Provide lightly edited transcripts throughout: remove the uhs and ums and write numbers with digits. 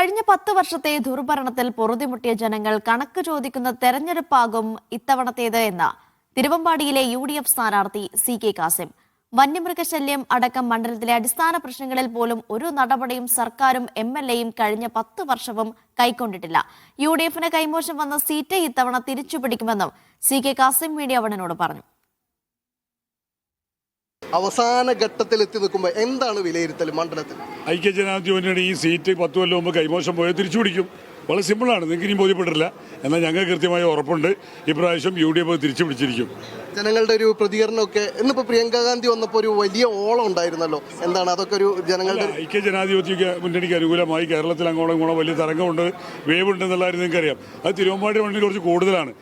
കഴിഞ്ഞ 10 വർഷത്തെ ദുർഭരണത്തിൽ പൊറുതിമുട്ടിയ ജനങ്ങൾ കണക്ക് ചോദിക്കുന്ന തെരഞ്ഞെടുപ്പാകും ഇത്തവണത്തേത് എന്ന് തിരുവമ്പാടിയിലെ UDF സ്ഥാനാർത്ഥി CK കാസിം. വന്യമൃഗശല്യം അടക്കം മണ്ഡലത്തിലെ അടിസ്ഥാന പ്രശ്നങ്ങളിൽ പോലും ഒരു നടപടിയും സർക്കാരും MLAയും കഴിഞ്ഞ 10 വർഷവും കൈക്കൊണ്ടിട്ടില്ല. UDFന് കൈമോശം വന്ന സീറ്റ് ഇത്തവണ തിരിച്ചുപിടിക്കുമെന്നും CK കാസിം മീഡിയ വണ്ണിനോട് പറഞ്ഞു. അവസാന ഘട്ടത്തിൽ എത്തി നിൽക്കുമ്പോൾ എന്താണ് വിലയിരുത്തൽ മണ്ഡലത്തിൽ? ഐക്യജനാധിപത്യ മുന്നണി ഈ സീറ്റ് 10 കൊല്ലം മുമ്പ് കൈമോശം പോയത് തിരിച്ചു പിടിക്കും. വളരെ സിമ്പിളാണ്, നിങ്ങൾക്ക് ഇനിയും ബോധ്യപ്പെട്ടില്ല. എന്നാൽ ഞങ്ങൾക്ക് കൃത്യമായ ഉറപ്പുണ്ട്, ഇപ്രാവശ്യം UDF തിരിച്ചു പിടിച്ചിരിക്കും. ജനങ്ങളുടെ ഒരു പ്രതികരണമൊക്കെ ഇന്നിപ്പോൾ പ്രിയങ്ക ഗാന്ധി വന്നപ്പോൾ ഒരു വലിയ ഓളം ഉണ്ടായിരുന്നല്ലോ, എന്താണ് അതൊക്കെ ഒരു ജനങ്ങളുടെ? ഐക്യജനാധിപത്യ മുന്നണിക്ക് അനുകൂലമായി കേരളത്തിൽ അങ്ങോളം വലിയ തരംഗമുണ്ട്, വേവ് ഉണ്ടെന്നുള്ളതായിരുന്നു നിങ്ങൾക്കറിയാം. അത് തിരുവമ്പാടി മണ്ണിൽ കുറച്ച് കൂടുതലാണ്.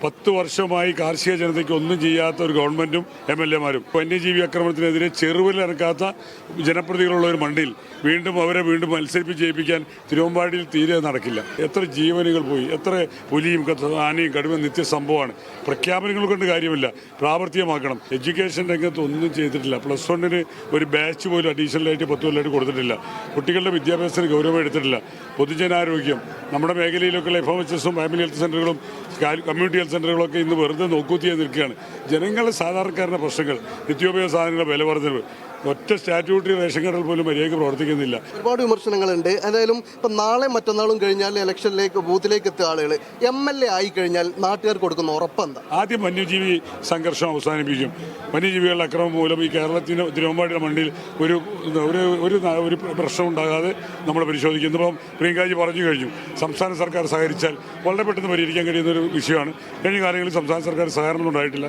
10 വർഷമായി കാർഷിക ജനതയ്ക്ക് ഒന്നും ചെയ്യാത്ത ഒരു ഗവൺമെൻറ്റും MLAമാരും വന്യജീവി ആക്രമണത്തിനെതിരെ ചെറുവിലനക്കാത്ത ജനപ്രതികളുള്ള ഒരു മണ്ണിൽ അവരെ വീണ്ടും മത്സരിപ്പിച്ച് ജയിപ്പിക്കാൻ തിരുവമ്പാടിയിൽ തീരെ നടക്കില്ല. എത്ര ജീവനുകൾ പോയി, എത്ര പുലിയും ആനയും കടുവ നിത്യസംഭവമാണ്. പ്രഖ്യാപനങ്ങൾ കൊണ്ട് കാര്യമില്ല, പ്രാവർത്തികമാക്കണം. എഡ്യൂക്കേഷൻ രംഗത്ത് ഒന്നും ചെയ്തിട്ടില്ല. +1 ഒരു ബാച്ച് പോലും അഡീഷണലായിട്ട് 10 കൊല്ലമായിട്ട് കൊടുത്തിട്ടില്ല. കുട്ടികളുടെ വിദ്യാഭ്യാസത്തിന് ഗൗരവം എടുത്തിട്ടില്ല. പൊതുജനാരോഗ്യം, നമ്മുടെ മേഖലയിലൊക്കെയുള്ള FMHSഉം ഫാമിലി ഹെൽത്ത് സെൻ്ററുകളും കമ്മ്യൂണിറ്റി ഹെൽത്ത് സെൻ്ററുകളൊക്കെ ഇന്ന് വെറുതെ നോക്കൂത്തിയായി നിൽക്കുകയാണ്. ജനങ്ങളുടെ സാധാരണക്കാരുടെ പ്രശ്നങ്ങൾ, നിത്യോപയോഗ സാധനങ്ങളുടെ വില വർദ്ധനവ്, ഒറ്റ സ്റ്റാറ്റ്യൂട്ടറി റേഷൻ കടകൾ പോലും മര്യാദയ്ക്ക് പ്രവർത്തിക്കുന്നില്ല. ഒരുപാട് വിമർശനങ്ങളുണ്ട്. എന്തായാലും ഇപ്പം നാളെ മറ്റന്നാളും കഴിഞ്ഞാൽ ഇലക്ഷനിലേക്ക് ബൂത്തിലേക്ക് എത്തിയ ആളുകൾ MLA ആയി കഴിഞ്ഞാൽ നാട്ടുകാർ കൊടുക്കുന്ന ഉറപ്പെന്താ? ആദ്യം വന്യജീവി സംഘർഷം അവസാനിപ്പിക്കും. വന്യജീവികളുടെ അക്രമം മൂലം ഈ തിരുവമ്പാടിയുടെ മണ്ണിൽ ഒരു പ്രശ്നം ഉണ്ടാകാതെ നമ്മൾ പരിശോധിക്കുന്നു. ഇപ്പം പ്രിയങ്കാജി പറഞ്ഞു കഴിഞ്ഞു, സംസ്ഥാന സർക്കാർ സഹകരിച്ചാൽ വളരെ പെട്ടെന്ന് പരിഹരിക്കാൻ കഴിയുന്ന ഒരു വിഷയമാണ്. കഴിഞ്ഞ കാലങ്ങളിൽ സംസ്ഥാന സർക്കാർ സഹകരണം ഉണ്ടായിട്ടില്ല.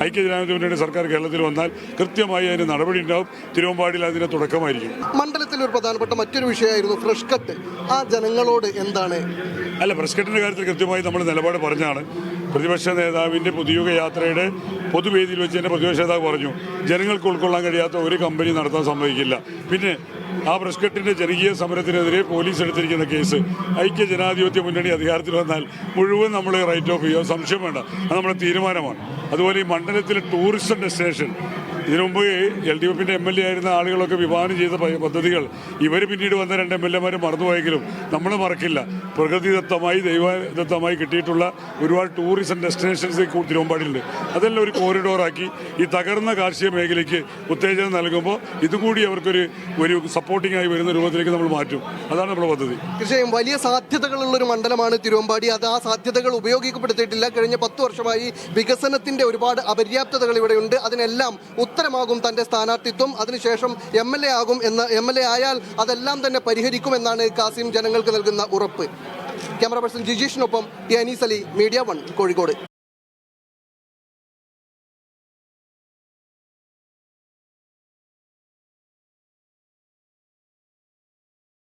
ഐക്യജനാധിപത്യ മുന്നണി സർക്കാർ കേരളത്തിൽ വന്നാൽ കൃത്യമായി അതിന് നടപടി ഉണ്ടാവും. തിരുവമ്പാടിയിൽ അതിന് തുടക്കമായിരിക്കും. മണ്ഡലത്തിൽ ഒരു പ്രധാനപ്പെട്ട മറ്റൊരു വിഷയമായിരുന്നു ഫ്രഷ് കട്ട്. ആ ജനങ്ങളോട് എന്താണ്? അല്ല, ഫ്രഷ് കട്ടിൻ്റെ കാര്യത്തിൽ കൃത്യമായി നമ്മൾ നിലപാട് പറഞ്ഞാണ്. പ്രതിപക്ഷ നേതാവിൻ്റെ പൊതുയുഗ യാത്രയുടെ പൊതുവേദിയിൽ വെച്ച് തന്നെ പ്രതിപക്ഷ നേതാവ് പറഞ്ഞു, ജനങ്ങൾക്ക് ഉൾക്കൊള്ളാൻ കഴിയാത്ത ഒരു കമ്പനി നടത്താൻ സമ്മതിക്കില്ല. പിന്നെ ആ ഫ്രഷ് കട്ടിൻ്റെ ജനകീയ സമരത്തിനെതിരെ പോലീസ് എടുത്തിരിക്കുന്ന കേസ് ഐക്യജനാധിപത്യ മുന്നണി അധികാരത്തിൽ വന്നാൽ മുഴുവൻ നമ്മൾ റൈറ്റ് ഓഫ് ചെയ്യുക, സംശയം വേണ്ട, അത് നമ്മുടെ തീരുമാനമാണ്. അതുപോലെ ഈ മണ്ഡലത്തിലെ ടൂറിസം ഡെസ്റ്റിനേഷൻ, ഇതിനു മുമ്പ് LDFൻ്റെ MLA ആയിരുന്ന ആളുകളൊക്കെ വിഭാവനം ചെയ്ത പദ്ധതികൾ ഇവർ പിന്നീട് വന്ന 2 MLAമാർ മറന്നുപോയെങ്കിലും നമ്മൾ മറക്കില്ല. പ്രകൃതിദത്തമായി ദൈവദത്തമായി കിട്ടിയിട്ടുള്ള ഒരുപാട് ടൂറിസം ഡെസ്റ്റിനേഷൻസ് തിരുവമ്പാടിയിലുണ്ട്. അതെല്ലാം ഒരു കോറിഡോറാക്കി ഈ തകർന്ന കാർഷിക മേഖലയ്ക്ക് ഉത്തേജനം നൽകുമ്പോൾ ഇതുകൂടി അവർക്കൊരു സപ്പോർട്ടിംഗ് ആയി വരുന്ന രൂപത്തിലേക്ക് നമ്മൾ മാറ്റും. അതാണ് നമ്മുടെ പദ്ധതി. തീർച്ചയായും വലിയ സാധ്യതകളുള്ളൊരു മണ്ഡലമാണ് തിരുവമ്പാടി. അത് ആ സാധ്യതകൾ ഉപയോഗപ്പെടുത്തിയിട്ടില്ല. കഴിഞ്ഞ 10 വർഷമായി വികസനത്തിൻ്റെ ഒരുപാട് അപര്യാപ്തതകൾ ഇവിടെയുണ്ട്. അതിനെല്ലാം ഉത്തരമാകും തൻ്റെ സ്ഥാനാർത്ഥിത്വം. അതിനുശേഷം MLA ആയാൽ അതെല്ലാം തന്നെ പരിഹരിക്കുമെന്നാണ് കാസിം ജനങ്ങൾക്ക് നൽകുന്ന ഉറപ്പ്. ക്യാമറ പേഴ്സൺ ജിജീഷിനൊപ്പം T. അനീസ് അലി, മീഡിയ 1, കോഴിക്കോട്.